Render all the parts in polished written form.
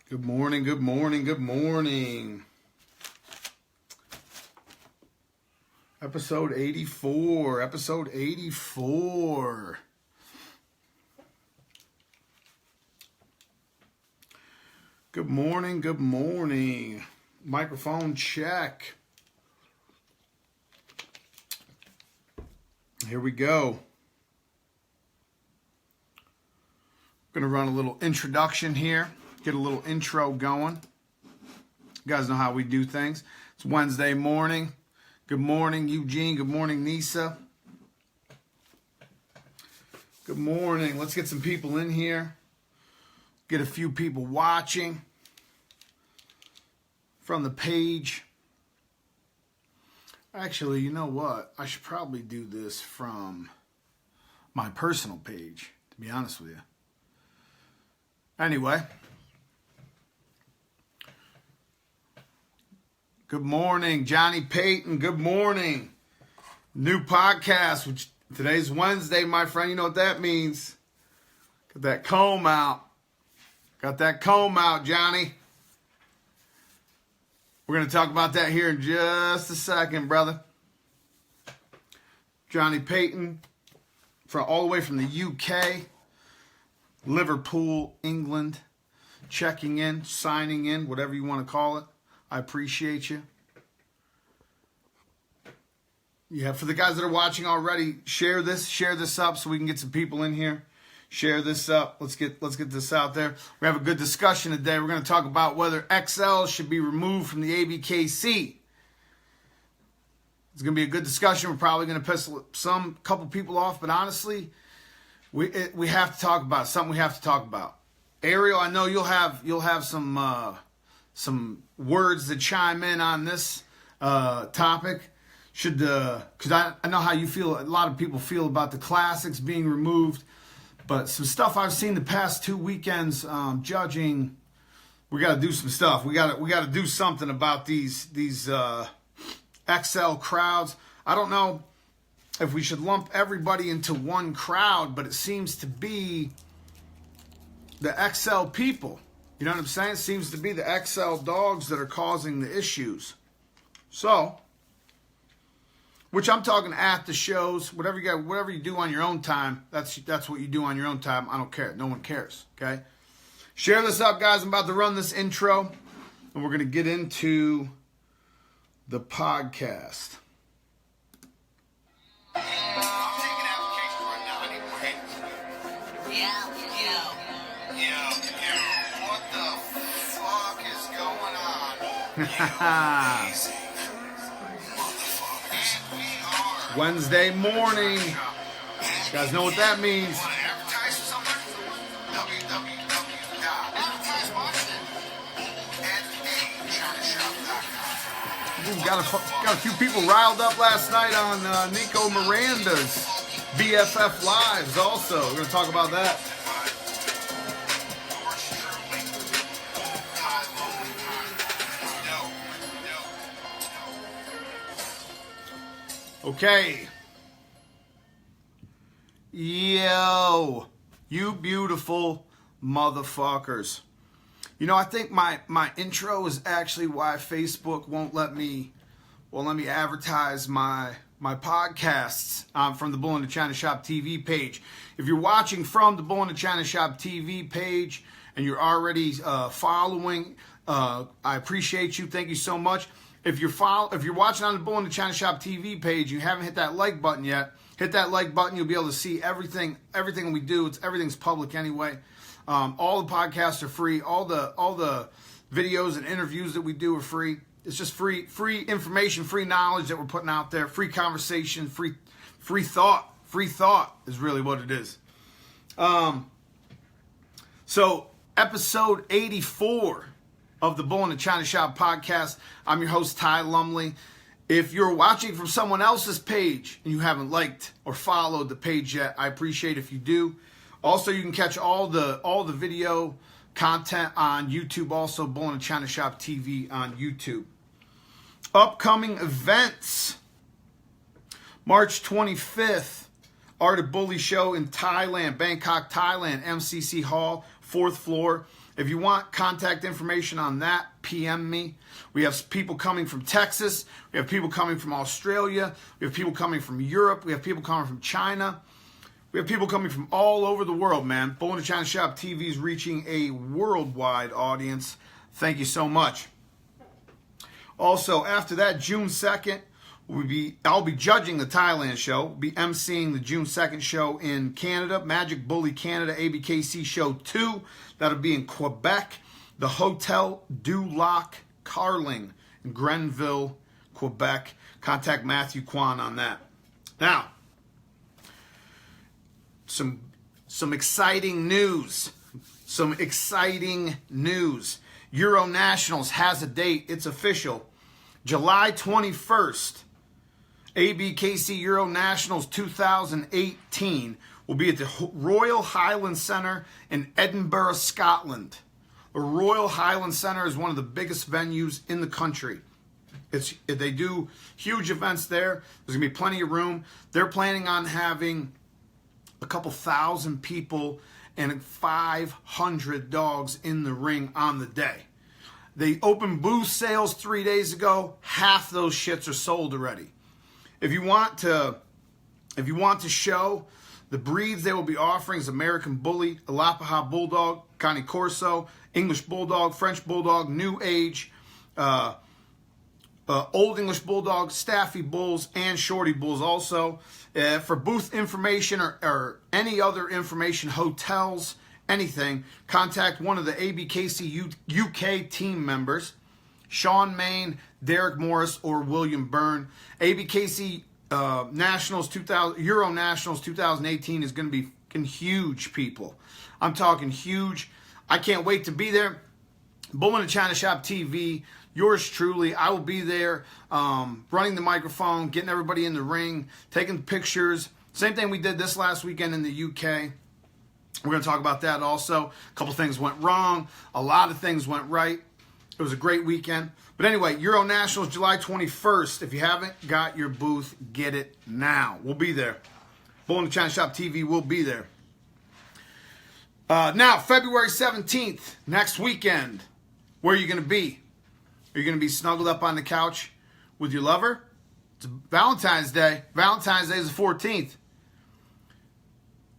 Good morning, good morning, good morning. Episode 84, episode 84. Good morning, good morning. Microphone check. Here we go. I'm going to run a little introduction here. Get a little intro going. You guys know how we do things. It's Wednesday morning. Good morning, Eugene. Good morning, Nisa. Good morning. Let's get some people in here. Get a few people watching from the page. Actually, you know what? I should probably do this from my personal page, to be honest with you. Anyway. Good morning, Johnny Payton. Good morning. New podcast, which today's Wednesday, my friend. You know what that means. Got that comb out. Got that comb out, Johnny. We're going to talk about that here in just a second, brother. Johnny Payton, all the way from the UK, Liverpool, England, checking in, signing in, whatever you want to call it. I appreciate you. Yeah, for the guys that are watching already, share this up so we can get some people in here. Share this up. Let's get this out there. We have a good discussion today. We're going to talk about whether XL should be removed from the ABKC. It's going to be a good discussion. We're probably going to piss couple people off, but honestly, we have to talk about it. Something we have to talk about. Ariel, I know you'll have some words to chime in on this topic. Because I know how you feel. A lot of people feel about the classics being removed, but some stuff I've seen the past 2 weekends judging. We got to do some stuff. We got to do something about these XL crowds. I don't know if we should lump everybody into one crowd, but it seems to be the XL people. You know what I'm saying? It seems to be the XL dogs that are causing the issues. So, which I'm talking at the shows, whatever you do on your own time, that's what you do on your own time. I don't care. No one cares, okay? Share this up, guys. I'm about to run this intro, and we're going to get into the podcast. Wednesday morning. You guys know what that means. Got a few people riled up last night on Nico Miranda's BFF Lives also. We're going to talk about that. Okay. Yo, you beautiful motherfuckers. You know, I think my intro is actually why Facebook won't let me advertise my podcasts from the Bull-NA-ChinaShop TV page. If you're watching from the Bull-NA-ChinaShop TV page and you're already following, I appreciate you. Thank you so much. If you're watching on the Bull-NA-ChinaShop TV page, you haven't hit that like button yet. Hit that like button. You'll be able to see everything we do. Everything's public anyway. All the podcasts are free. All the videos and interviews that we do are free. It's just free information, free knowledge that we're putting out there. Free conversation, free thought. Free thought is really what it is. So episode 84. Of the Bull-NA-ChinaShop podcast. I'm your host, Ty Lumley. If you're watching from someone else's page and you haven't liked or followed the page yet, I appreciate if you do. Also, you can catch all the video content on YouTube, also Bull-NA-ChinaShop TV on YouTube. Upcoming events. March 25th, Art of Bully show in Thailand, Bangkok, Thailand, MCC Hall, 4th floor. If you want contact information on that, PM me. We have people coming from Texas. We have people coming from Australia. We have people coming from Europe. We have people coming from China. We have people coming from all over the world, man. Bull-NA-ChinaShop TV is reaching a worldwide audience. Thank you so much. Also, after that, June 2nd, I'll be judging the Thailand show. We'll be emceeing the June 2nd show in Canada. Magic Bully Canada ABKC Show 2. That'll be in Quebec. The Hotel du Lac Carling in Grenville, Quebec. Contact Matthew Kwan on that. Now, some exciting news. Some exciting news. Euro Nationals has a date. It's official. July 21st. ABKC Euro Nationals 2018 will be at the Royal Highland Centre in Edinburgh, Scotland. The Royal Highland Centre is one of the biggest venues in the country. They do huge events there. There's going to be plenty of room. They're planning on having a couple thousand people and 500 dogs in the ring on the day. They opened booth sales 3 days ago. Half those shits are sold already. If you want to show the breeds they will be offering is American Bully, Alapaha Bulldog, Cane Corso, English Bulldog, French Bulldog, New Age, Old English Bulldog, Staffy Bulls, and Shorty Bulls also. For booth information or any other information, hotels, anything, contact one of the ABKC U.K. team members, Sean Main, Derek Morris, or William Byrne. ABKC Nationals 2000 Euro Nationals 2018 is going to be fucking huge, people. I'm talking huge. I can't wait to be there. Bull-NA-ChinaShop TV, yours truly. I will be there, running the microphone, getting everybody in the ring, taking pictures. Same thing we did this last weekend in the UK. We're going to talk about that also. A couple things went wrong. A lot of things went right. It was a great weekend. But anyway, Euro Nationals, July 21st. If you haven't got your booth, get it now. We'll be there. Bull-NA-ChinaShop TV will be there. Now, February 17th, next weekend, where are you going to be? Are you going to be snuggled up on the couch with your lover? It's Valentine's Day. Valentine's Day is the 14th.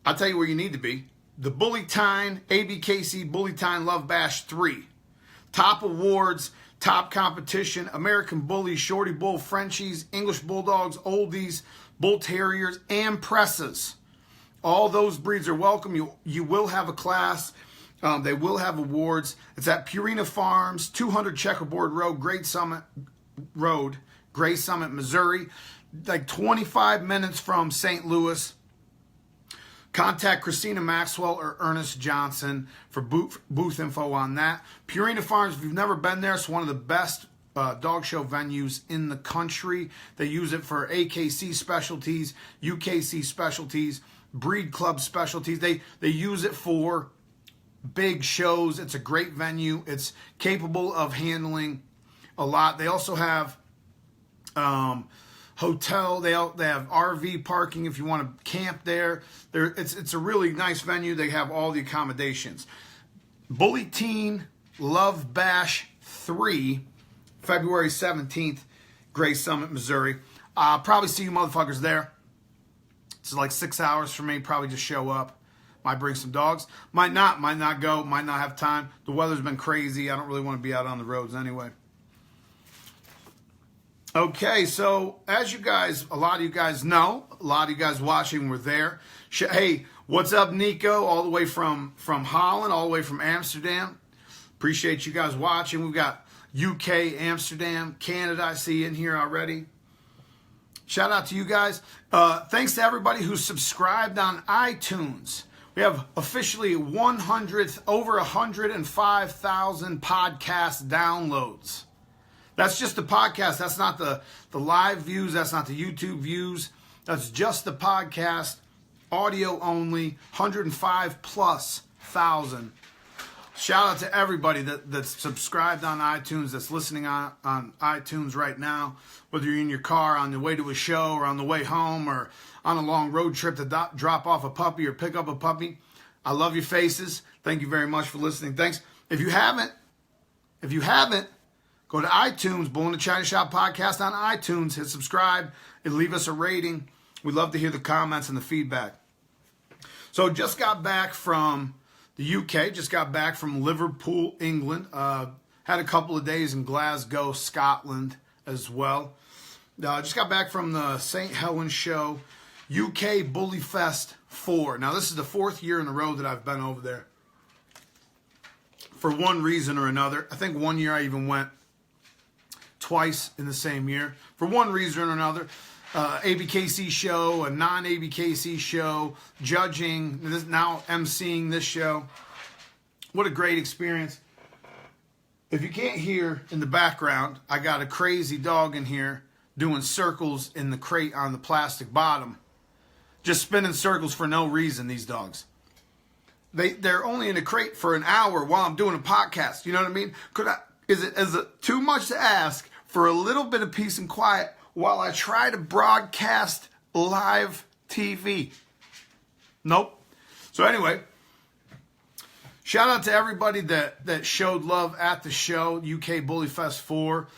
I'll tell you where you need to be. The Bullytine, ABKC Bullytine Love Bash 3. Top awards, top competition, American Bullies, Shorty Bull, Frenchies, English Bulldogs, Oldies, Bull Terriers, and Presses. All those breeds are welcome. You will have a class. They will have awards. It's at Purina Farms, 200 Checkerboard Road, Gray Summit, Missouri. Like 25 minutes from St. Louis. Contact Christina Maxwell or Ernest Johnson for booth info on that. Purina Farms, if you've never been there, it's one of the best dog show venues in the country. They use it for AKC specialties, UKC specialties, breed club specialties. They use it for big shows. It's a great venue. It's capable of handling a lot. They also have hotel. They have RV parking if you want to camp there. It's a really nice venue. They have all the accommodations. Bully Teen Love Bash 3, February 17th, Gray Summit, Missouri. I'll probably see you motherfuckers there. It's like 6 hours for me. Probably just show up. Might bring some dogs. Might not go. Might not have time. The weather's been crazy. I don't really want to be out on the roads anyway. Okay, so as you guys, a lot of you guys know, a lot of you guys watching were there. Hey, what's up, Nico? All the way from Holland, all the way from Amsterdam. Appreciate you guys watching. We've got UK, Amsterdam, Canada, I see in here already. Shout out to you guys. Thanks to everybody who's subscribed on iTunes. We have officially over 105,000 podcast downloads. That's just the podcast. That's not the live views. That's not the YouTube views. That's just the podcast, audio only, 105,000+. Shout out to everybody that's subscribed on iTunes, that's listening on iTunes right now, whether you're in your car on the way to a show or on the way home or on a long road trip to drop off a puppy or pick up a puppy. I love your faces. Thank you very much for listening. Thanks If you haven't, go to iTunes, Bull-NA-ChinaShop podcast on iTunes. Hit subscribe and leave us a rating. We'd love to hear the comments and the feedback. So just got back from the UK. Just got back from Liverpool, England. Had a couple of days in Glasgow, Scotland as well. Just got back from the St. Helens show, UK Bully Fest 4. Now, this is the 4th year in a row that I've been over there for one reason or another. I think one year I even went twice in the same year. For one reason or another, ABKC show, a non-ABKC show, judging, now emceeing this show. What a great experience. If you can't hear in the background, I got a crazy dog in here doing circles in the crate on the plastic bottom. Just spinning circles for no reason, these dogs. They're only in a crate for an hour while I'm doing a podcast. You know what I mean? Is it too much to ask for a little bit of peace and quiet while I try to broadcast live TV? Nope. So anyway, shout out to everybody that showed love at the show, UK Bully Fest 4.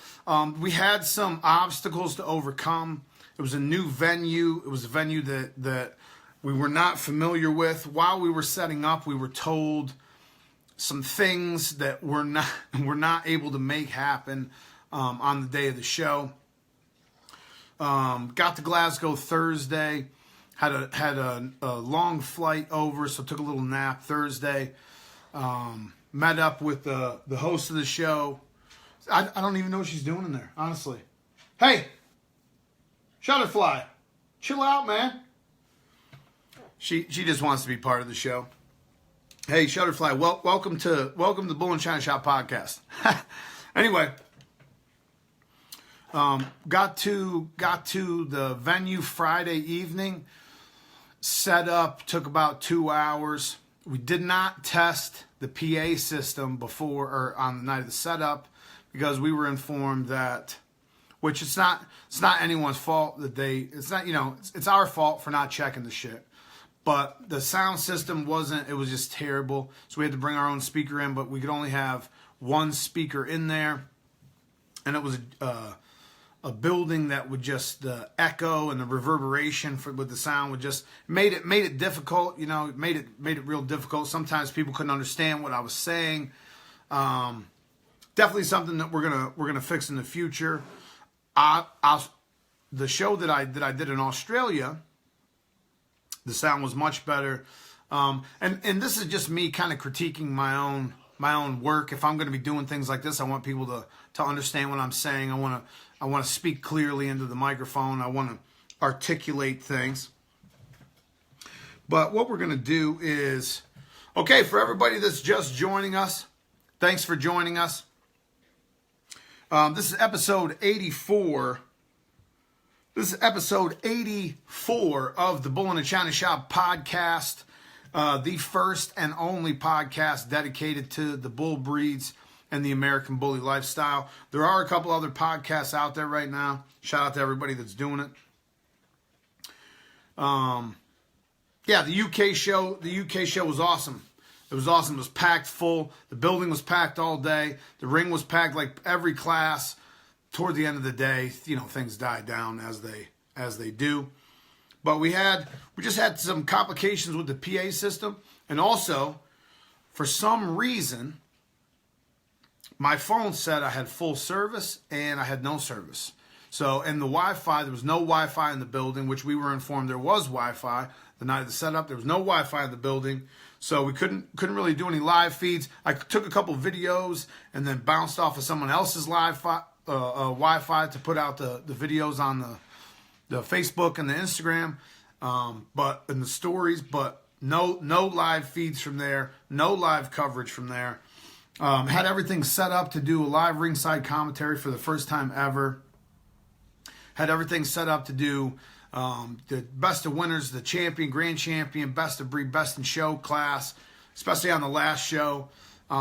We had some obstacles to overcome. It was a new venue. It was a venue that we were not familiar with. While we were setting up, we were told some things that we're not able to make happen on the day of the show. Got to Glasgow Thursday. Had a long flight over, so took a little nap Thursday. Met up with the host of the show. I don't even know what she's doing in there, honestly. Hey, Shutterfly, chill out, man. She just wants to be part of the show. Hey, Shutterfly, welcome to Bull-NA-ChinaShop podcast. Anyway, got to the venue Friday evening. Set up, took about 2 hours. We did not test the PA system before or on the night of the setup because we were informed that, which it's not anyone's fault that it's our fault for not checking the shit. But the sound system it was just terrible. So we had to bring our own speaker in, but we could only have one speaker in there. And it was a building that would just, the echo and the reverberation with the sound would just made it difficult, made it real difficult. Sometimes people couldn't understand what I was saying. Definitely something that we're gonna fix in the future. The show that I did in Australia, the sound was much better. And this is just me kind of critiquing my own work. If I'm going to be doing things like this, I want people to understand what I'm saying. I want to speak clearly into the microphone. I want to articulate things. But what we're going to do is, okay, for everybody that's just joining us, thanks for joining us. This is episode 84. This is episode 84 of the Bull-NA-ChinaShop podcast, the first and only podcast dedicated to the bull breeds and the American bully lifestyle. There are a couple other podcasts out there right now. Shout out to everybody that's doing it. The UK show was awesome. It was awesome. It was packed full. The building was packed all day. The ring was packed like every class. Toward the end of the day, things died down as they do. But we just had some complications with the PA system, and also, for some reason, my phone said I had full service and I had no service. So, and the Wi-Fi, there was no Wi-Fi in the building, which we were informed there was Wi-Fi the night of the setup. There was no Wi-Fi in the building, so we couldn't really do any live feeds. I took a couple videos and then bounced off of someone else's Wi-Fi to put out the videos on the Facebook and the Instagram, but in the stories, but no live feeds from there, no live coverage from there. Had everything set up to do a live ringside commentary for the first time ever. Had everything set up to do the best of winners, the champion, grand champion, best of breed, best in show class, especially on the last show.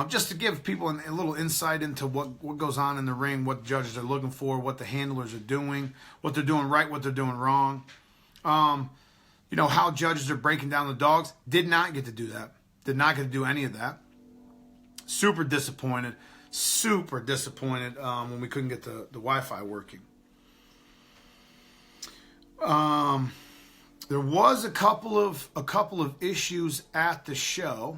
Just to give people a little insight into what goes on in the ring, what judges are looking for, what the handlers are doing, what they're doing right, what they're doing wrong. How judges are breaking down the dogs. Did not get to do that. Did not get to do any of that. Super disappointed. Super disappointed when we couldn't get the Wi-Fi working. There was a couple of issues at the show,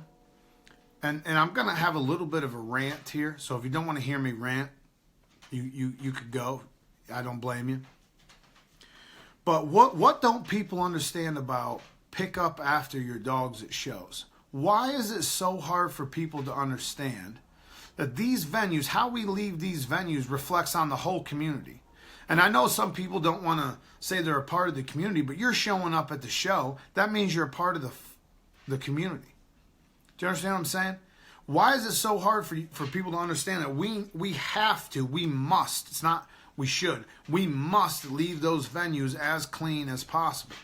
and I'm gonna have a little bit of a rant here. So if you don't want to hear me rant, you could go. I don't blame you. But what don't people understand about pick up after your dogs at shows? Why is it so hard for people to understand that these venues, how we leave these venues, reflects on the whole community? And I know some people don't want to say they're a part of the community, but you're showing up at the show. That means you're a part of the community. Do you understand what I'm saying? Why is it so hard for people to understand that we have to, we must, it's not we should, we must leave those venues as clean as possible.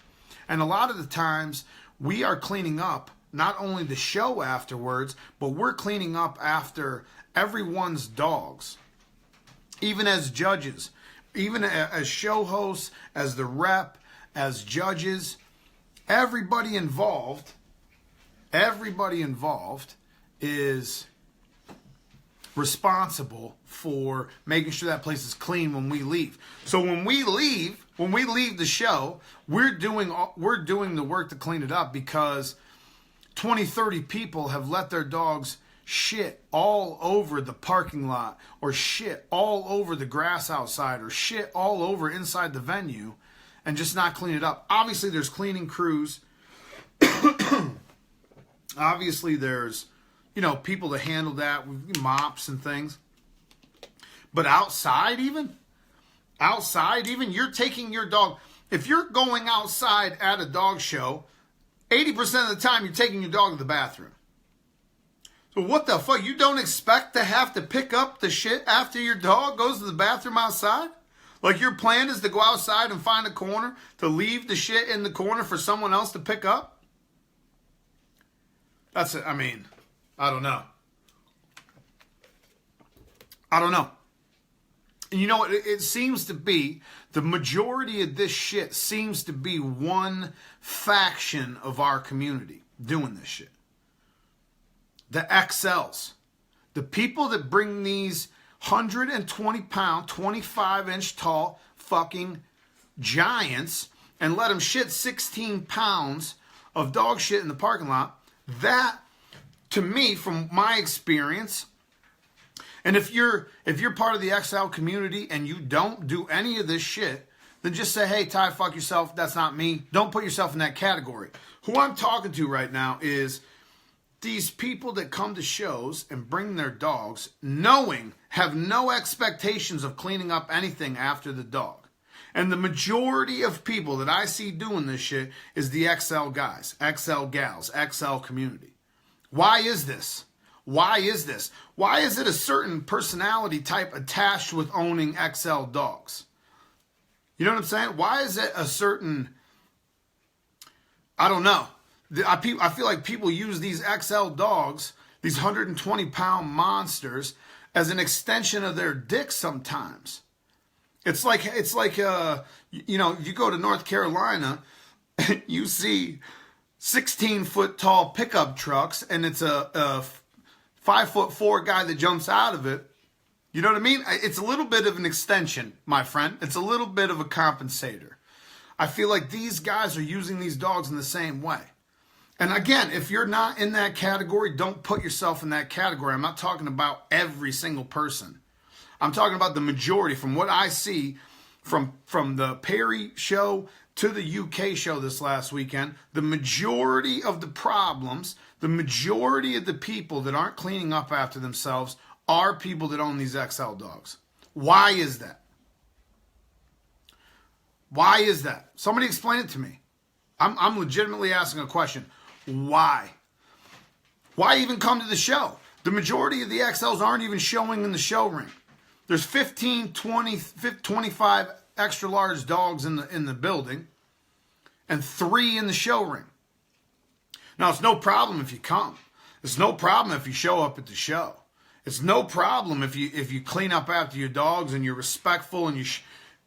And a lot of the times we are cleaning up not only the show afterwards, but we're cleaning up after everyone's dogs. Even as judges, even as show hosts, as the rep, as judges, everybody involved is responsible for making sure that place is clean when we leave. So when we leave the show, we're doing the work to clean it up because 20, 30 people have let their dogs shit all over the parking lot, or shit all over the grass outside, or shit all over inside the venue, and just not clean it up. Obviously there's cleaning crews. Obviously there's people to handle that with mops and things. But outside even, you're taking your dog. If you're going outside at a dog show, 80% of the time you're taking your dog to the bathroom. So what the fuck? You don't expect to have to pick up the shit after your dog goes to the bathroom outside? Like your plan is to go outside and find a corner to leave the shit in the corner for someone else to pick up? That's it. I mean, I don't know. And you know what? It seems to be, the majority of this shit seems to be one faction of our community doing this shit. The XLs. The people that bring these 120 pound, 25 inch tall fucking giants and let them shit 16 pounds of dog shit in the parking lot. That, to me, from my experience, and if you're part of the XL community and you don't do any of this shit, then just say, hey, Ty, fuck yourself. That's not me. Don't put yourself in that category. Who I'm talking to right now is these people that come to shows and bring their dogs, have no expectations of cleaning up anything after the dog. And the majority of people that I see doing this shit is the XL guys, XL gals, XL community. Why is this? Why is this? Why is it a certain personality type attached with owning XL dogs? You know what I'm saying? Why is it a certain, I don't know. I feel like people use these XL dogs, these 120 pound monsters, as an extension of their dick sometimes. It's like you go to North Carolina, you see 16-foot tall pickup trucks, and it's a 5'4" guy that jumps out of it. You know what I mean? It's a little bit of an extension, my friend. It's a little bit of a compensator. I feel like these guys are using these dogs in the same way. And again, if you're not in that category, don't put yourself in that category. I'm not talking about every single person. I'm talking about the majority. From what I see from the Perry show to the UK show this last weekend, the majority of the problems, the majority of the people that aren't cleaning up after themselves are people that own these XL dogs. Why is that? Why is that? Somebody explain it to me. I'm legitimately asking a question. Why? Why even come to the show? The majority of the XLs aren't even showing in the show ring. There's 15, 20, 25 extra large dogs in the building and 3 in the show ring. Now, it's no problem if you come. It's no problem if you show up at the show. It's no problem if you clean up after your dogs and you're respectful and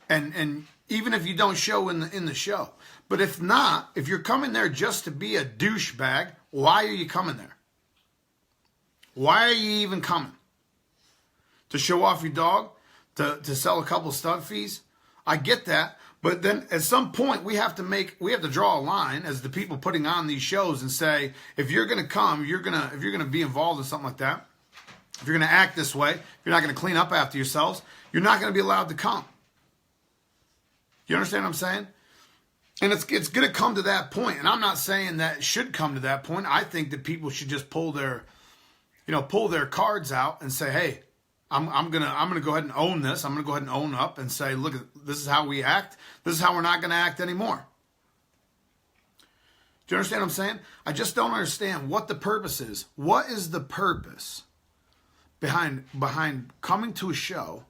and even if you don't show in the show. But if not, if you're coming there just to be a douchebag, why are you coming there? Why are you even coming? To show off your dog? To sell a couple stud fees? I get that. But then at some point we have to draw a line as the people putting on these shows and say, if you're going to come, if you're going to be involved in something like that, if you're going to act this way, if you're not going to clean up after yourselves, you're not going to be allowed to come. You understand what I'm saying? And it's going to come to that point. And I'm not saying that it should come to that point. I think that people should just pull their cards out and say, hey, I'm gonna go ahead and own this. I'm gonna go ahead and own up and say, look, this is how we act. This is how we're not gonna act anymore. Do you understand what I'm saying? I just don't understand what the purpose is. What is the purpose behind coming to a show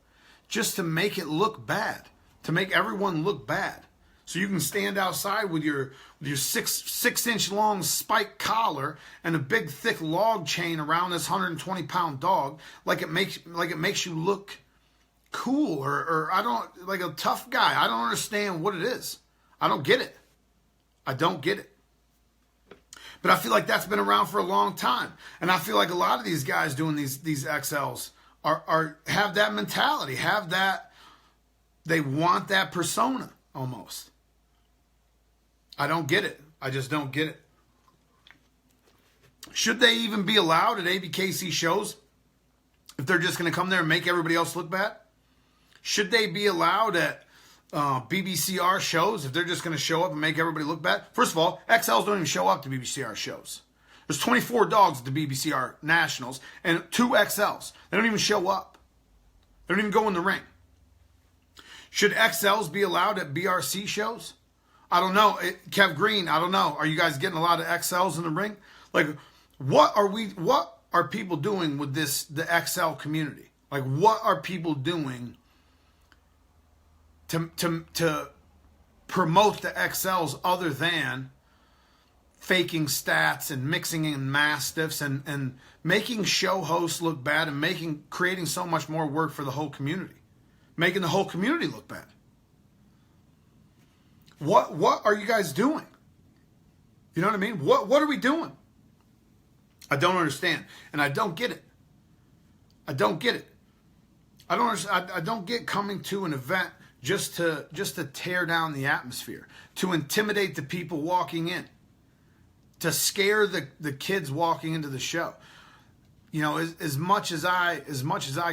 just to make it look bad, to make everyone look bad, so you can stand outside with your 6-inch long spike collar and a big thick log chain around this 120-pound dog, like it makes you look cool or I don't, like a tough guy. I don't understand what it is. I don't get it. I don't get it. But I feel like that's been around for a long time, and I feel like a lot of these guys doing these XLs have that mentality, have that, they want that persona almost. I don't get it. I just don't get it. Should they even be allowed at ABKC shows if they're just going to come there and make everybody else look bad? Should they be allowed at BBCR shows if they're just going to show up and make everybody look bad? First of all, XLs don't even show up to BBCR shows. There's 24 dogs at the BBCR Nationals and 2 XLs. They don't even show up. They don't even go in the ring. Should XLs be allowed at BRC shows? I don't know. Kev Green, I don't know. Are you guys getting a lot of XLs in the ring? Like, what are people doing with the XL community? Like, what are people doing to promote the XLs other than faking stats and mixing in mastiffs and making show hosts look bad and creating so much more work for the whole community, making the whole community look bad? What are you guys doing? You know what I mean? What are we doing? I don't understand, and I don't get it. I don't get it. I don't understand. I don't get coming to an event just to tear down the atmosphere, to intimidate the people walking in, to scare the kids walking into the show. You know, as much as I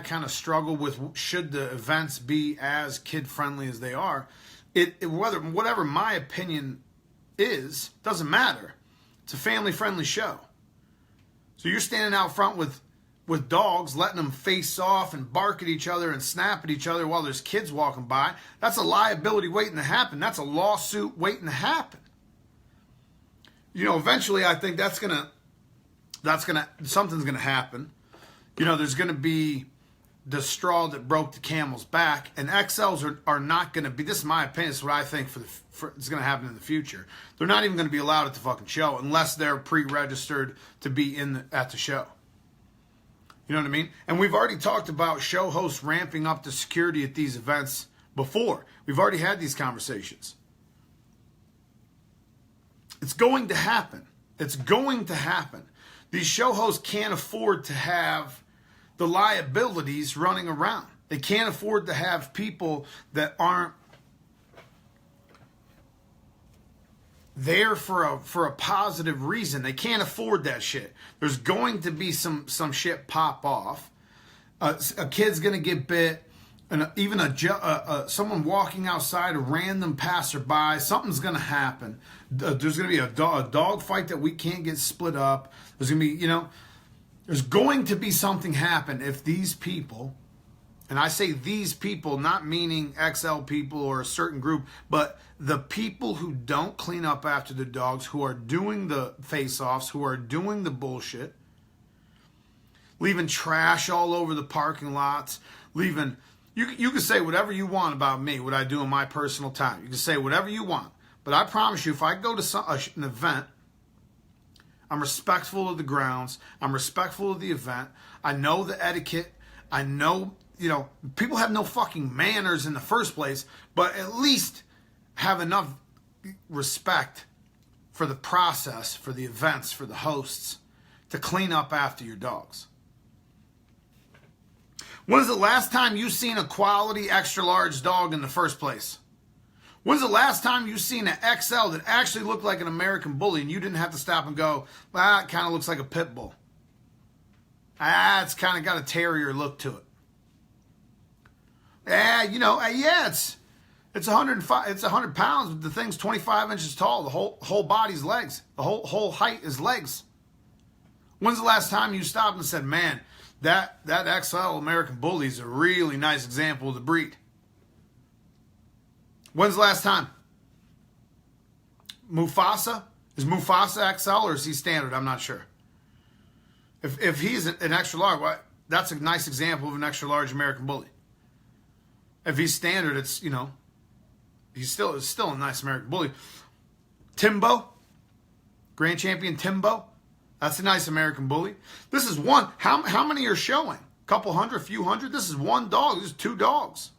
kind of struggle with should the events be as kid friendly as they are. Whatever my opinion is, doesn't matter. It's a family-friendly show. So you're standing out front with dogs, letting them face off and bark at each other and snap at each other while there's kids walking by. That's a liability waiting to happen. That's a lawsuit waiting to happen. You know, eventually I think something's gonna happen. You know, there's gonna be the straw that broke the camel's back, and XLs are not going to be, this is my opinion, this is what I think it's going to happen in the future. They're not even going to be allowed at the fucking show unless they're pre-registered to be at the show. You know what I mean? And we've already talked about show hosts ramping up the security at these events before. We've already had these conversations. It's going to happen. It's going to happen. These show hosts can't afford to have the liabilities running around. They can't afford to have people that aren't there for a positive reason. They can't afford that shit. There's going to be some shit pop off. A kid's gonna get bit, and even someone walking outside, a random passerby, something's gonna happen. There's gonna be a dog fight that we can't get split up. There's gonna be, there's going to be something happen if these people, and I say these people, not meaning XL people or a certain group, but the people who don't clean up after the dogs, who are doing the face-offs, who are doing the bullshit, leaving trash all over the parking lots, leaving, you can say whatever you want about me, what I do in my personal time. You can say whatever you want. But I promise you, if I go to an event, I'm respectful of the grounds. I'm respectful of the event. I know the etiquette. I know, people have no fucking manners in the first place, but at least have enough respect for the process, for the events, for the hosts, to clean up after your dogs. When's the last time you seen a quality extra large dog in the first place? When's the last time you seen an XL that actually looked like an American Bully and you didn't have to stop and go, well, it kind of looks like a pit bull. It's kind of got a terrier look to it. It's 105. It's 100 pounds, but the thing's 25 inches tall. The whole body's legs. The whole height is legs. When's the last time you stopped and said, man, that XL American Bully is a really nice example of the breed? When's the last time? Mufasa? Is Mufasa XL or is he standard? I'm not sure. If he's an extra large, well, that's a nice example of an extra large American Bully. If he's standard, it's, he's still a nice American Bully. Timbo, Grand Champion Timbo, that's a nice American Bully. This is one. How many are showing? A couple hundred, a few hundred? This is one dog. This is two dogs.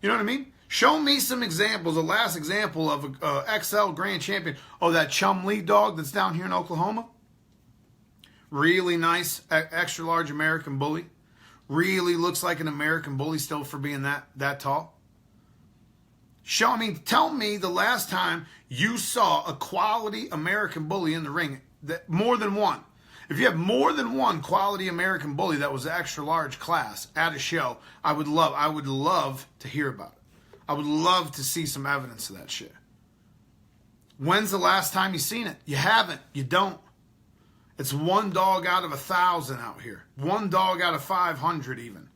You know what I mean? Show me some examples. The last example of a XL Grand Champion. Oh, that Chum Lee dog that's down here in Oklahoma. Really nice, extra large American Bully. Really looks like an American Bully still for being that tall. Tell me the last time you saw a quality American Bully in the ring. More than one. If you have more than one quality American Bully that was extra large class at a show, I would love to hear about it. I would love to see some evidence of that shit. When's the last time you seen it? You haven't. You don't. It's one dog out of 1,000 out here. One dog out of 500 even.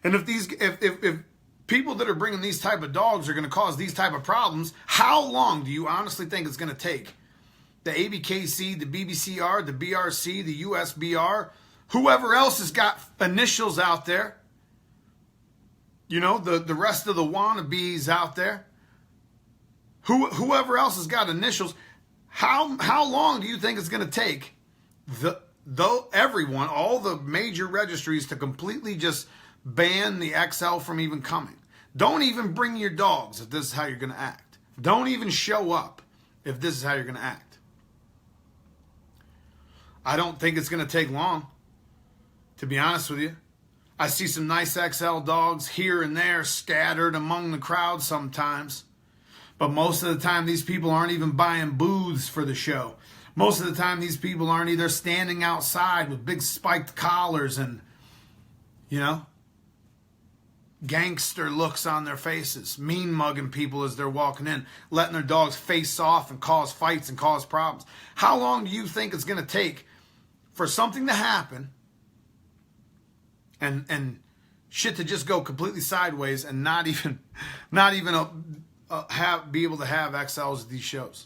And if people that are bringing these type of dogs are going to cause these type of problems, how long do you honestly think it's going to take the ABKC, the BBCR, the BRC, the USBR, whoever else has got initials out there, the rest of the wannabes out there, whoever else has got initials, how long do you think it's going to take everyone, all the major registries to completely just ban the XL from even coming? Don't even bring your dogs if this is how you're going to act. Don't even show up if this is how you're going to act. I don't think it's going to take long, to be honest with you. I see some nice XL dogs here and there scattered among the crowd sometimes. But most of the time, these people aren't even buying booths for the show. Most of the time, these people aren't either standing outside with big spiked collars and, gangster looks on their faces, mean mugging people as they're walking in, letting their dogs face off and cause fights and cause problems. How long do you think it's going to take for something to happen and shit to just go completely sideways and not even be able to have XLs at these shows?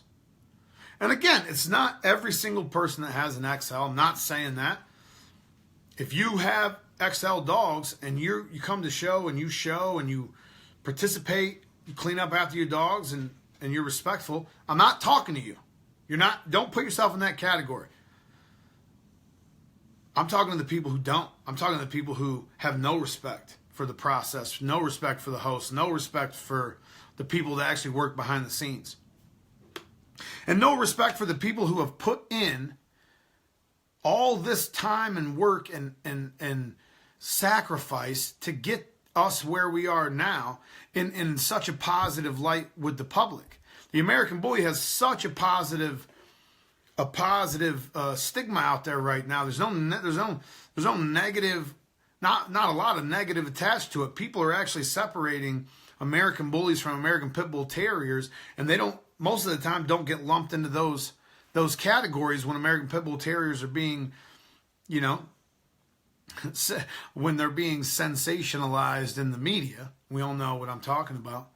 And again, it's not every single person that has an XL. I'm not saying that. If you have XL dogs and you come to show and you participate, you clean up after your dogs and you're respectful, I'm not talking to you. Don't put yourself in that category. I'm talking to the people who don't. I'm talking to the people who have no respect for the process, no respect for the host, no respect for the people that actually work behind the scenes. And no respect for the people who have put in all this time and work and sacrifice to get us where we are now in such a positive light with the public. The American Bully has such a positive stigma out there right now. There's no negative, not a lot of negative attached to it. People are actually separating American Bullies from American Pit Bull Terriers, and they most of the time don't get lumped into those categories when American Pit Bull Terriers are being, when they're being sensationalized in the media. We all know what I'm talking about.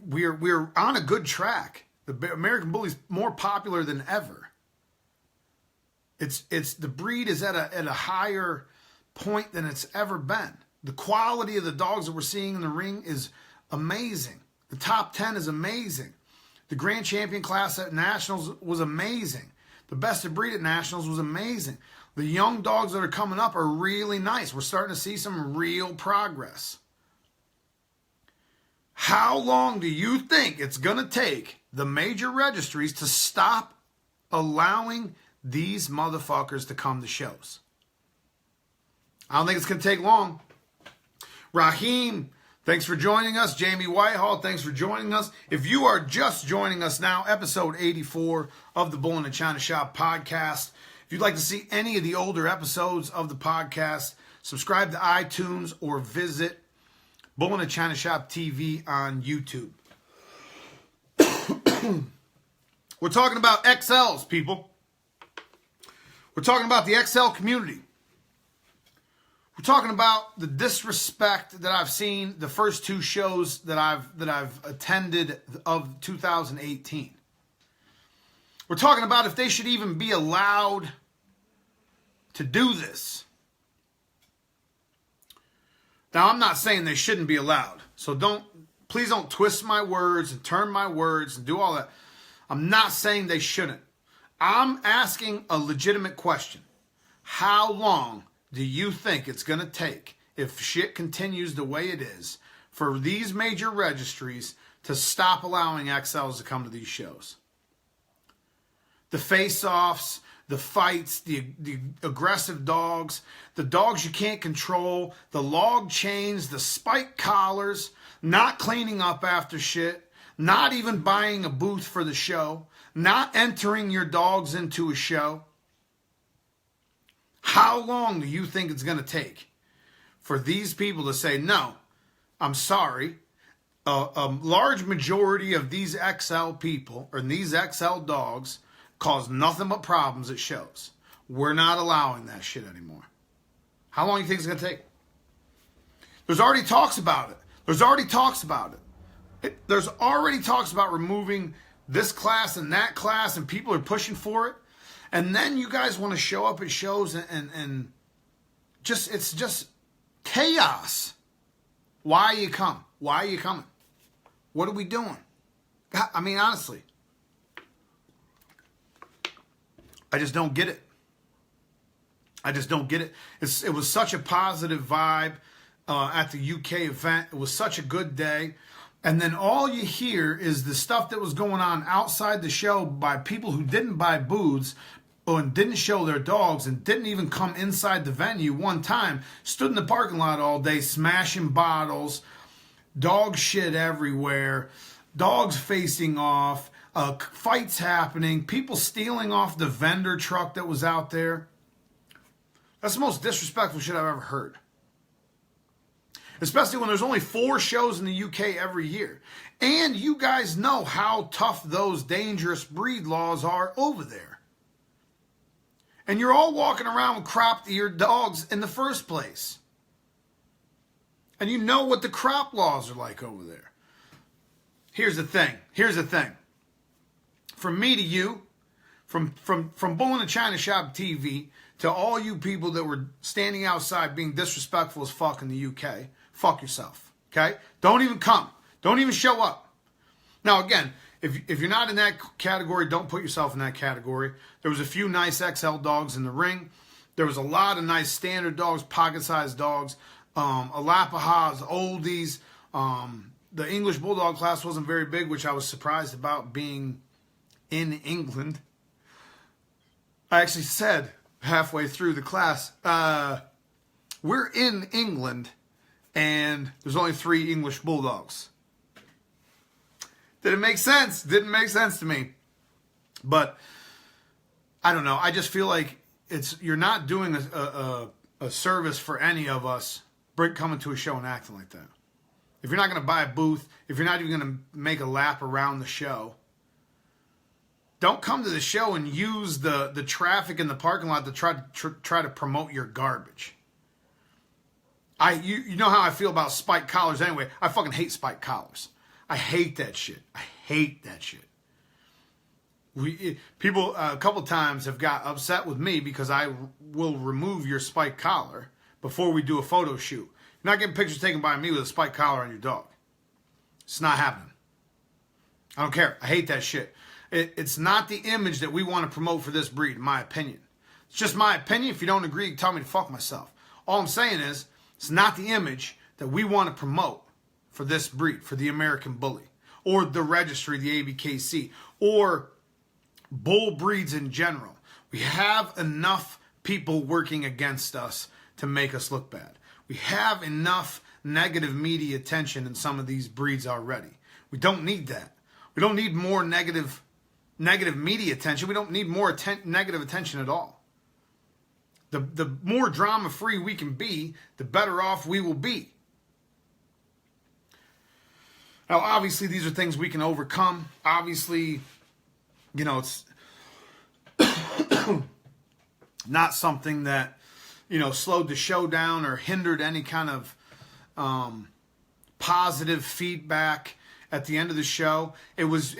We're on a good track. The American Bully's more popular than ever. It's the breed is at a higher point than it's ever been. The quality of the dogs that we're seeing in the ring is amazing. The top 10 is amazing. The Grand Champion class at Nationals was amazing. The Best of Breed at Nationals was amazing. The young dogs that are coming up are really nice. We're starting to see some real progress. How long do you think it's going to take the major registries to stop allowing these motherfuckers to come to shows. I don't think it's going to take long. Raheem, thanks for joining us. Jamie Whitehall, thanks for joining us. If you are just joining us now, episode 84 of the Bull-NA-ChinaShop podcast. If you'd like to see any of the older episodes of the podcast, subscribe to iTunes or visit Bull-NA-ChinaShop TV on YouTube. We're talking about XLs, people. We're talking about the XL community. We're talking about the disrespect that I've seen the first two shows that I've attended of 2018. We're talking about if they should even be allowed to do this. Now, I'm not saying they shouldn't be allowed. So please don't twist my words and turn my words and do all that. I'm not saying they shouldn't. I'm asking a legitimate question. How long do you think it's going to take, if shit continues the way it is, for these major registries to stop allowing XLs to come to these shows? The face-offs, the fights, the aggressive dogs, the dogs you can't control, the log chains, the spike collars, not cleaning up after shit, not even buying a booth for the show, not entering your dogs into a show. How long do you think it's going to take for these people to say, no, I'm sorry, a large majority of these XL people, or these XL dogs, cause nothing but problems at shows. We're not allowing that shit anymore. How long do you think it's going to take? There's already talks about it. There's already talks about it. There's already talks about removing this class and that class, and people are pushing for it. And then you guys want to show up at shows and just, it's just chaos. Why you come? Why are you coming? What are we doing? I mean, honestly, I just don't get it. I just don't get it. It was such a positive vibe at the UK event. It was such a good day. And then all you hear is the stuff that was going on outside the show by people who didn't buy booths and didn't show their dogs and didn't even come inside the venue one time, stood in the parking lot all day smashing bottles, dog shit everywhere, dogs facing off, fights happening, people stealing off the vendor truck that was out there. That's the most disrespectful shit I've ever heard. Especially when there's only 4 shows in the UK every year. And you guys know how tough those dangerous breed laws are over there. And you're all walking around with crop-eared dogs in the first place. And you know what the crop laws are like over there. Here's the thing. Here's the thing. From me to you, from Bull-NA-ChinaShop TV to all you people that were standing outside being disrespectful as fuck in the UK, fuck yourself, okay? Don't even come. Don't even show up. Now, again, if you're not in that category, don't put yourself in that category. There was a few nice XL dogs in the ring. There was a lot of nice standard dogs, pocket-sized dogs, Alapahas, oldies. The English Bulldog class wasn't very big, which I was surprised about being in England. I actually said halfway through the class, we're in England, and there's only 3 English Bulldogs. Didn't make sense. Didn't make sense to me. But I don't know. I just feel like you're not doing a service for any of us coming to a show and acting like that. If you're not going to buy a booth, if you're not even going to make a lap around the show, don't come to the show and use the traffic in the parking lot to try to promote your garbage. You know how I feel about spike collars anyway. I fucking hate spike collars. I hate that shit. I hate that shit. People a couple times have got upset with me because I will remove your spike collar before we do a photo shoot. You're not getting pictures taken by me with a spike collar on your dog. It's not happening. I don't care. I hate that shit. It's not the image that we want to promote for this breed, in my opinion. It's just my opinion. If you don't agree, tell me to fuck myself. All I'm saying is, it's not the image that we want to promote for this breed, for the American Bully, or the registry, the ABKC, or bull breeds in general. We have enough people working against us to make us look bad. We have enough negative media attention in some of these breeds already. We don't need that. We don't need more negative media attention. We don't need more negative attention at all. The more drama-free we can be, the better off we will be. Now, obviously, these are things we can overcome. Obviously, you know, it's not something that, you know, slowed the show down or hindered any kind of positive feedback at the end of the show. It was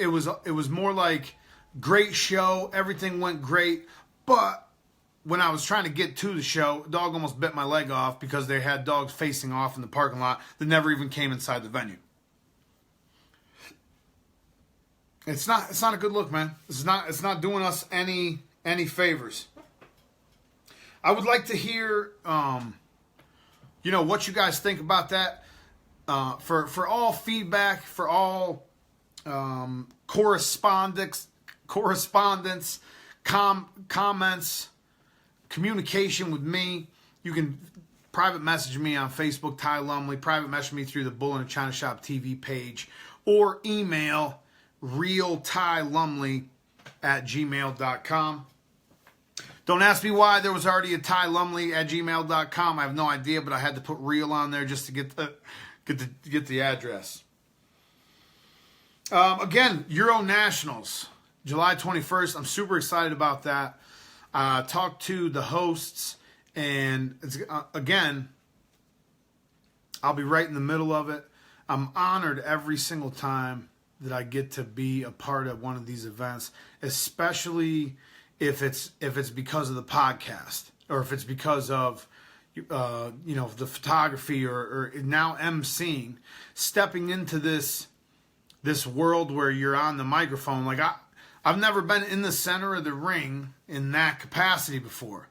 more like, great show, everything went great, but when I was trying to get to the show, a dog almost bit my leg off because they had dogs facing off in the parking lot that never even came inside the venue. It's not a good look, man. It's not doing us any favors. I would like to hear, you know, what you guys think about that. For all feedback, for all correspondence, comments, communication with me, you can private message me on Facebook, Ty Lumley, private message me through the Bull-NA-ChinaShop TV page, or email realtylumley@gmail.com. Don't ask me why there was already a Ty Lumley at gmail.com. I have no idea, but I had to put real on there just to get the address. Again, Euro Nationals, July 21st. I'm super excited about that. Talked to the hosts, and it's, again, I'll be right in the middle of it. I'm honored every single time that I get to be a part of one of these events, especially if it's because of the podcast, or if it's because of you know, the photography, or now emceeing, stepping into this world where you're on the microphone. Like I've never been in the center of the ring in that capacity before.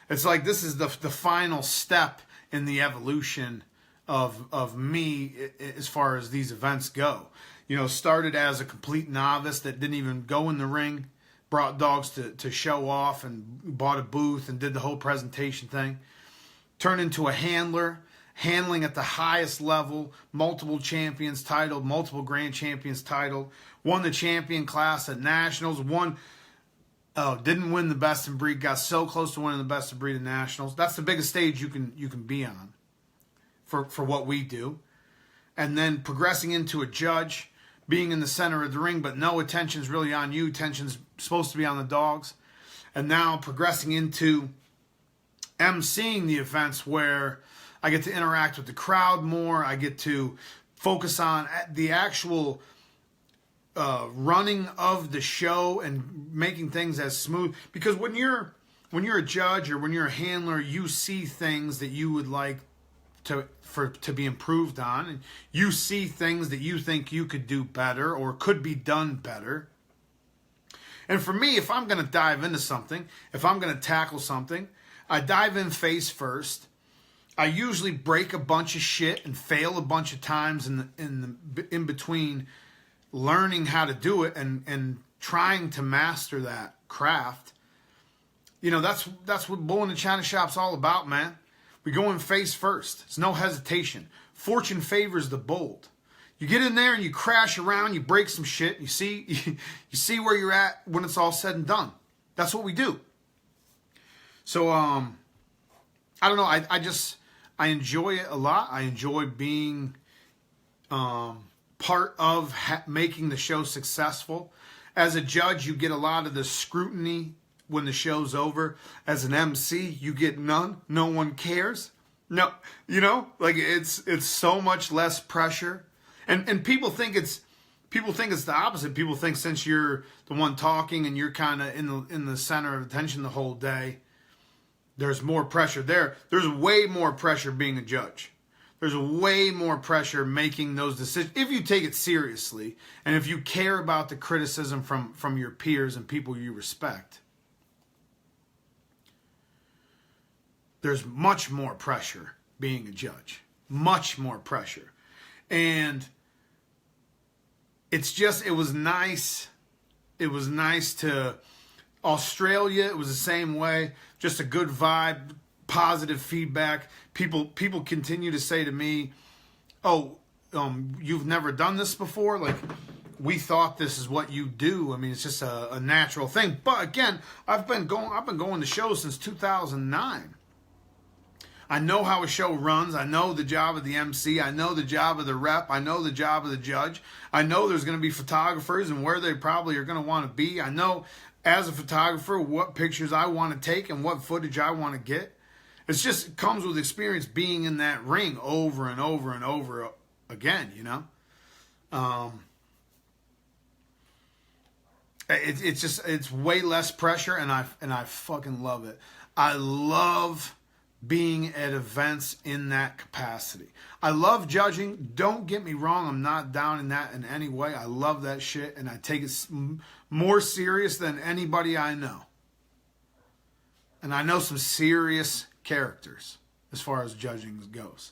It's like this is the final step in the evolution of me as far as these events go. You know, started as a complete novice that didn't even go in the ring, brought dogs to show off and bought a booth and did the whole presentation thing. Turned into a handler, handling at the highest level, multiple champions titled, multiple grand champions titled, won the champion class at nationals, didn't win the best in breed, got so close to winning the best in breed at nationals. That's the biggest stage you can be on for what we do. And then progressing into a judge, being in the center of the ring, but no attention's really on you. Attention's supposed to be on the dogs. And now progressing into emceeing the events where I get to interact with the crowd more. I get to focus on the actual running of the show and making things as smooth. Because when you're a judge or when you're a handler, you see things that you would like to be improved on, and you see things that you think you could do better or could be done better. And for me, if I'm going to dive into something, if I'm going to tackle something, I dive in face first. I usually break a bunch of shit and fail a bunch of times in between learning how to do it and trying to master that craft. You know, that's what Bull-NA-ChinaShop's all about, man. We go in face first. It's no hesitation. Fortune favors the bold. You get in there and you crash around, you break some shit, you see where you're at when it's all said and done. That's what we do. So, I don't know. I enjoy it a lot. I enjoy being part of making the show successful. As a judge, you get a lot of the scrutiny when the show's over. As an MC, you get none. No one cares. No, you know, like it's so much less pressure. And people think it's the opposite. People think since you're the one talking and you're kind of in the center of attention the whole day, there's more pressure there. There's way more pressure being a judge. There's way more pressure making those decisions. If you take it seriously and if you care about the criticism from your peers and people you respect, there's much more pressure being a judge. Much more pressure. And it was nice to Australia, it was the same way. Just a good vibe, positive feedback. People continue to say to me, "Oh, you've never done this before? Like, we thought this is what you do." I mean, it's just a natural thing. But again, I've been going to shows since 2009. I know how a show runs. I know the job of the MC. I know the job of the rep. I know the job of the judge. I know there's going to be photographers and where they probably are going to want to be. I know, as a photographer, what pictures I want to take and what footage I want to get. It comes with experience being in that ring over and over and over again, you know? It's way less pressure, and I fucking love it. I love being at events in that capacity. I love judging. Don't get me wrong. I'm not down in that in any way. I love that shit, and I take it more serious than anybody I know. And I know some serious characters as far as judging goes.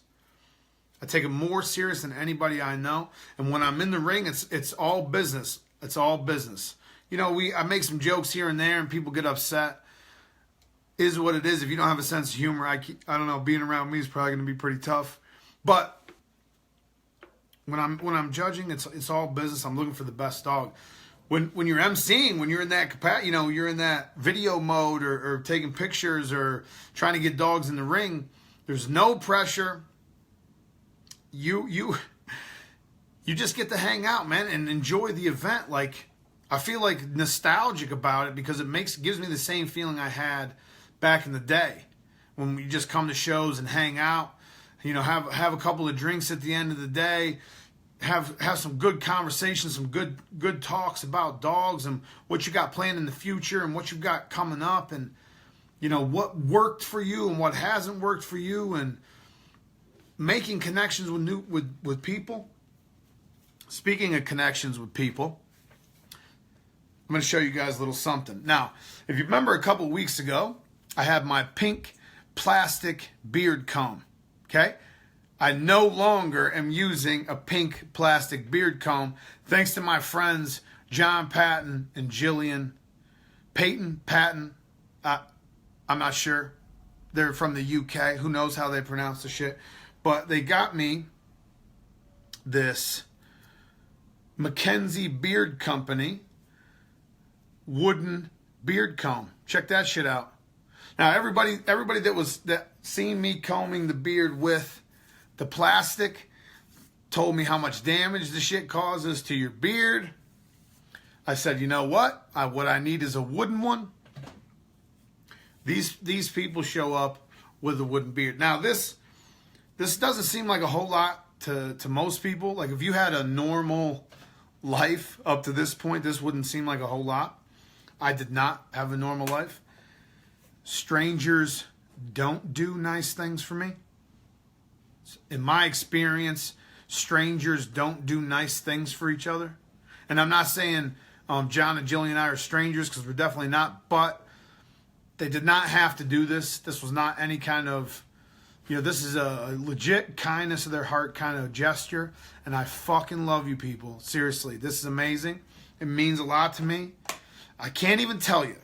I take it more serious than anybody I know. And when I'm in the ring, it's all business. It's all business. You know, I make some jokes here and there, and people get upset. Is what it is. If you don't have a sense of humor, I don't know, being around me is probably going to be pretty tough. But when I'm judging, it's all business. I'm looking for the best dog. When you're emceeing, when you're in that capacity, you know, you're in that video mode or taking pictures or trying to get dogs in the ring, there's no pressure. You just get to hang out, man, and enjoy the event. Like, I feel like nostalgic about it because it gives me the same feeling I had back in the day when we just come to shows and hang out, you know, have a couple of drinks at the end of the day, have some good conversations, some good talks about dogs and what you got planned in the future and what you've got coming up, and you know what worked for you and what hasn't worked for you, and making connections with people. Speaking of connections with people, I'm going to show you guys a little something. Now, if you remember a couple of weeks ago, I had my pink plastic beard comb, okay? I no longer am using a pink plastic beard comb, thanks to my friends John Patton and Jillian Patton. I'm not sure. They're from the UK. Who knows how they pronounce the shit? But they got me this Mackenzie Beard Company wooden beard comb. Check that shit out. Now, everybody that seen me combing the beard with the plastic told me how much damage the shit causes to your beard. I said, you know what? What I need is a wooden one. These people show up with a wooden beard. Now, this doesn't seem like a whole lot to most people. Like, if you had a normal life up to this point, this wouldn't seem like a whole lot. I did not have a normal life. Strangers don't do nice things for me. In my experience, strangers don't do nice things for each other. And I'm not saying John and Jillian and I are strangers, because we're definitely not, but they did not have to do this. This was not any kind of, this is a legit kindness of their heart kind of gesture. And I fucking love you people. Seriously, this is amazing. It means a lot to me. I can't even tell you.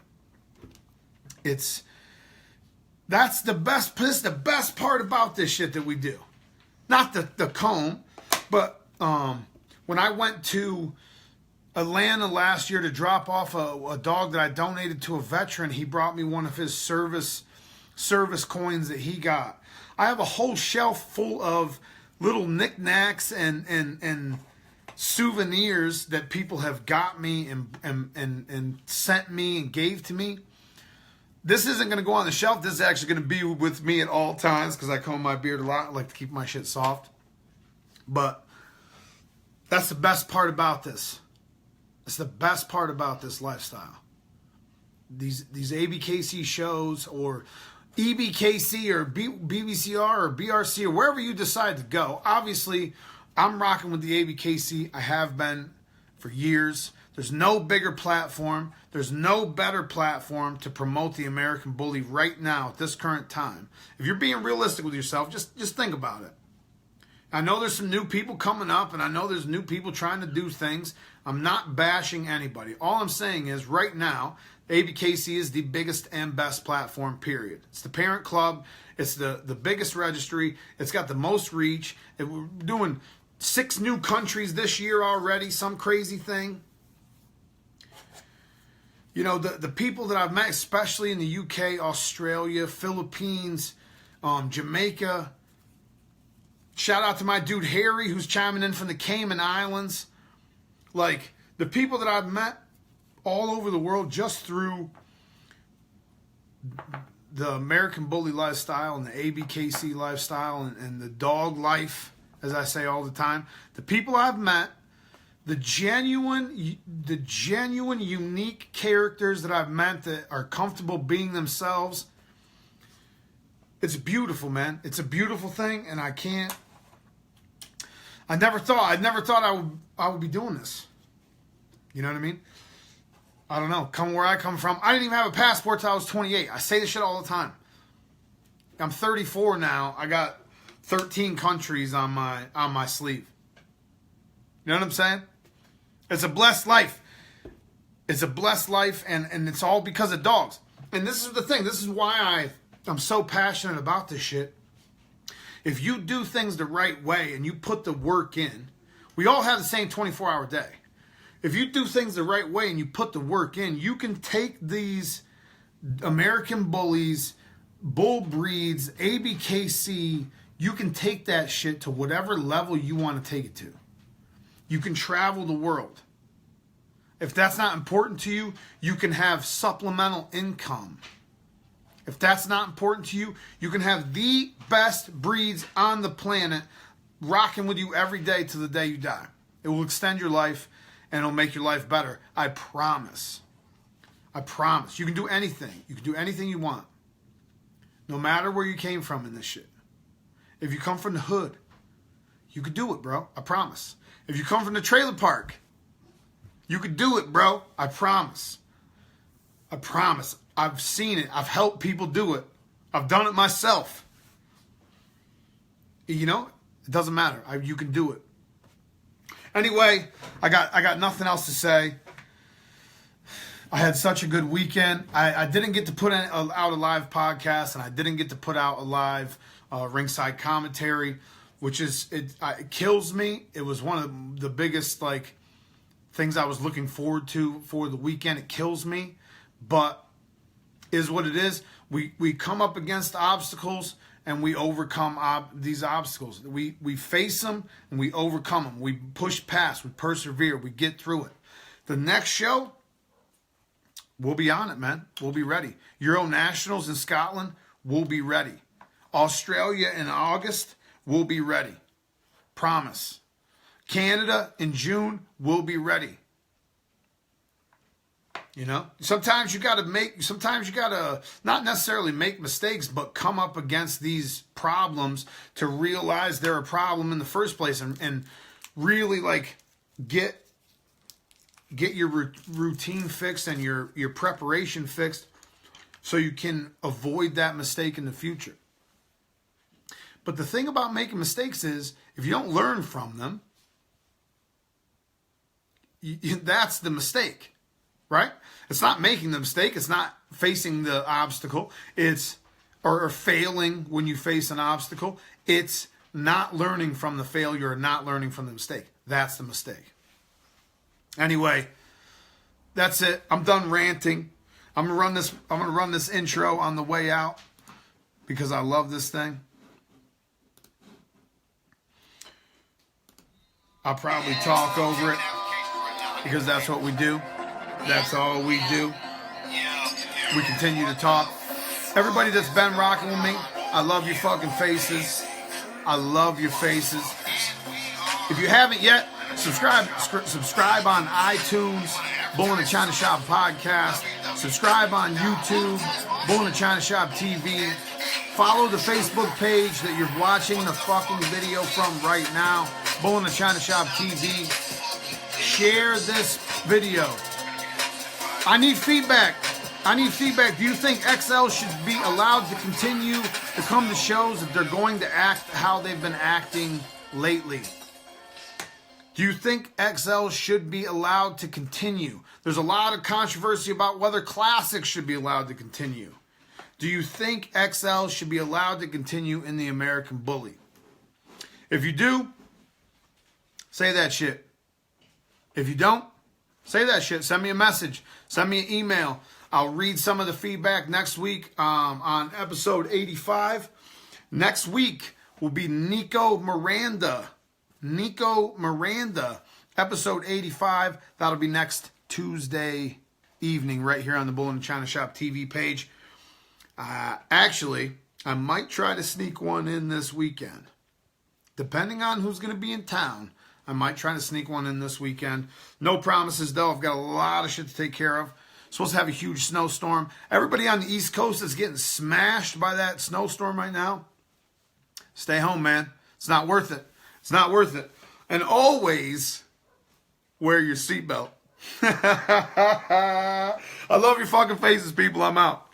That's the best. This is the best part about this shit that we do. Not the comb, but when I went to Atlanta last year to drop off a dog that I donated to a veteran, he brought me one of his service coins that he got. I have a whole shelf full of little knickknacks and souvenirs that people have got me and sent me and gave to me. This isn't going to go on the shelf. This is actually going to be with me at all times because I comb my beard a lot. I like to keep my shit soft. But that's the best part about this. It's the best part about this lifestyle. These ABKC shows or EBKC or BBCR or BRC or wherever you decide to go. Obviously, I'm rocking with the ABKC. I have been for years. There's no bigger platform. There's no better platform to promote the American Bully right now at this current time. If you're being realistic with yourself, just think about it. I know there's some new people coming up, and I know there's new people trying to do things. I'm not bashing anybody. All I'm saying is right now, ABKC is the biggest and best platform, period. It's the parent club. It's the biggest registry. It's got the most reach. We're doing 6 new countries this year already, some crazy thing. You know, the people that I've met, especially in the UK, Australia, Philippines, Jamaica. Shout out to my dude Harry, who's chiming in from the Cayman Islands. Like, the people that I've met all over the world just through the American Bully lifestyle and the ABKC lifestyle and the dog life, as I say all the time. The people I've met, the genuine, unique characters that I've met that are comfortable being themselves. It's beautiful, man. It's a beautiful thing, and I never thought I would be doing this. You know what I mean? I don't know. Come where I come from, I didn't even have a passport till I was 28. I say this shit all the time. I'm 34 now. I got 13 countries on my sleeve. You know what I'm saying? It's a blessed life. It's a blessed life, and it's all because of dogs. And this is the thing. This is why I'm so passionate about this shit. If you do things the right way and you put the work in, we all have the same 24-hour day. If you do things the right way and you put the work in, you can take these American bullies, bull breeds, ABKC, you can take that shit to whatever level you want to take it to. You can travel the world. If that's not important to you, you can have supplemental income. If that's not important to you, you can have the best breeds on the planet rocking with you every day till the day you die. It will extend your life and it'll make your life better. I promise. I promise. You can do anything. You can do anything you want. No matter where you came from in this shit. If you come from the hood, you could do it, bro. I promise. If you come from the trailer park, you could do it, bro. I promise. I promise. I've seen it. I've helped people do it. I've done it myself. You know, it doesn't matter. You can do it. Anyway, I got nothing else to say. I had such a good weekend. I didn't get to put out a live podcast, and I didn't get to put out a live ringside commentary, which is it kills me. It was one of the biggest things I was looking forward to for the weekend. It kills me, but is what it is. We come up against obstacles and we overcome these obstacles. We face them and we overcome them. We push past, we persevere, we get through it. The next show, we'll be on it, man. We'll be ready. Euro Nationals in Scotland, we'll be ready. Australia in August, we'll be ready. Promise. Canada in June, we'll be ready. You know, sometimes you got to not necessarily make mistakes, but come up against these problems to realize they're a problem in the first place and really get your routine fixed and your preparation fixed so you can avoid that mistake in the future. But the thing about making mistakes is if you don't learn from them, that's the mistake. Right? It's not making the mistake. It's not facing the obstacle. It's or failing when you face an obstacle. It's not learning from the failure or not learning from the mistake. That's the mistake. Anyway, that's it. I'm done ranting. I'm gonna run this intro on the way out because I love this thing. I'll probably talk over it because that's what we do. That's all we do. We continue to talk. Everybody that's been rocking with me, I love your fucking faces. I love your faces. If you haven't yet, subscribe on iTunes, Bull-NA-ChinaShop podcast. Subscribe on YouTube, Bull-NA-ChinaShop TV. Follow the Facebook page that you're watching the fucking video from right now, Bull-NA-ChinaShop TV. Share this video. I need feedback. Do you think XL should be allowed to continue to come to shows if they're going to act how they've been acting lately. Do you think XL should be allowed to continue? There's a lot of controversy about whether Classic should be allowed to continue. Do you think XL should be allowed to continue in the American Bully? If you do, say that shit. If you don't, say that shit. Send me a message. Send me an email. I'll read some of the feedback next week on episode 85. Next week will be Nico Miranda. Nico Miranda, episode 85. That'll be next Tuesday evening right here on the Bull-NA-ChinaShop TV page. Actually, I might try to sneak one in this weekend. Depending on who's going to be in town, I might try to sneak one in this weekend. No promises, though. I've got a lot of shit to take care of. Supposed to have a huge snowstorm. Everybody on the East Coast is getting smashed by that snowstorm right now. Stay home, man. It's not worth it. It's not worth it. And always wear your seatbelt. I love your fucking faces, people. I'm out.